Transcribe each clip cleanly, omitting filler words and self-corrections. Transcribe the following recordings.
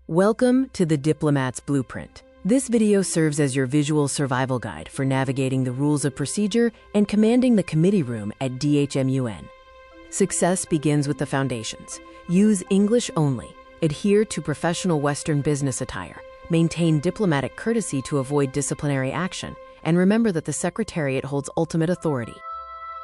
Welcome to the Delegates Blueprint. This video serves as your visual survival guide for navigating the rules of procedure and commanding the committee room at DHMUN. Success begins with the foundations. Use English only, adhere to professional Western business attire, maintain diplomatic courtesy to avoid disciplinary action, and remember that the Secretariat holds ultimate authority.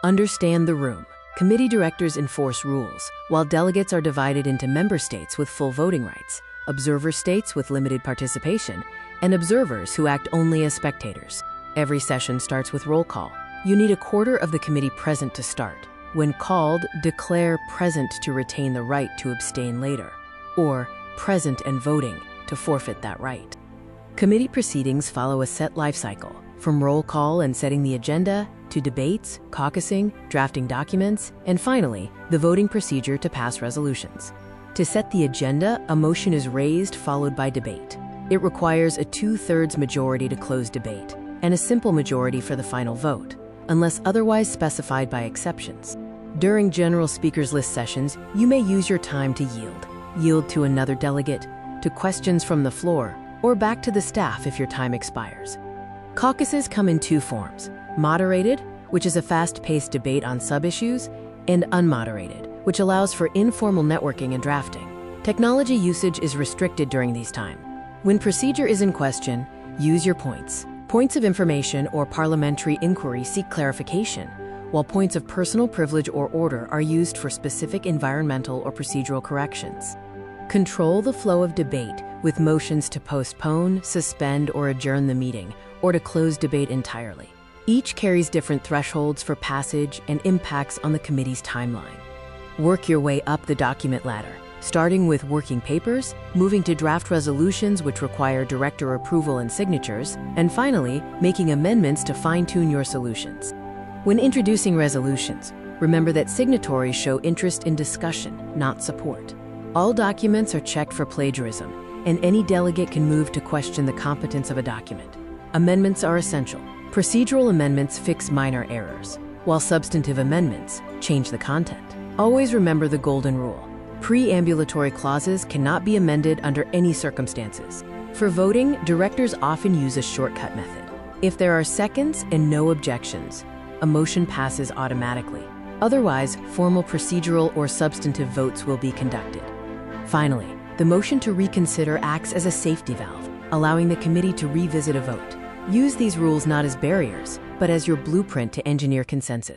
Understand the room. Committee directors enforce rules, while delegates are divided into member states with full voting rights, observer states with limited participation, and observers who act only as spectators. Every session starts with roll call. You need a quarter of the committee present to start. When called, declare present to retain the right to abstain later, or present and voting to forfeit that right. Committee proceedings follow a set life cycle, from roll call and setting the agenda, to debates, caucusing, drafting documents, and finally, the voting procedure to pass resolutions. To set the agenda, a motion is raised followed by debate. It requires a 2/3 majority to close debate, and a simple majority for the final vote, unless otherwise specified by exceptions. During general speakers list sessions, you may use your time to yield to another delegate, to questions from the floor, or back to the staff if your time expires. Caucuses come in two forms: moderated, which is a fast-paced debate on sub-issues, and unmoderated, which allows for informal networking and drafting. Technology usage is restricted during these times. When procedure is in question, use your points. Points of information or parliamentary inquiry seek clarification, while points of personal privilege or order are used for specific environmental or procedural corrections. Control the flow of debate with motions to postpone, suspend, or adjourn the meeting, or to close debate entirely. Each carries different thresholds for passage and impacts on the committee's timeline. Work your way up the document ladder, starting with working papers, moving to draft resolutions which require director approval and signatures, and finally, making amendments to fine-tune your solutions. When introducing resolutions, remember that signatories show interest in discussion, not support. All documents are checked for plagiarism, and any delegate can move to question the competence of a document. Amendments are essential. Procedural amendments fix minor errors, while substantive amendments change the content. Always remember the golden rule. Preambulatory clauses cannot be amended under any circumstances. For voting, directors often use a shortcut method. If there are seconds and no objections, a motion passes automatically. Otherwise, formal procedural or substantive votes will be conducted. Finally, the motion to reconsider acts as a safety valve, allowing the committee to revisit a vote. Use these rules not as barriers, but as your blueprint to engineer consensus.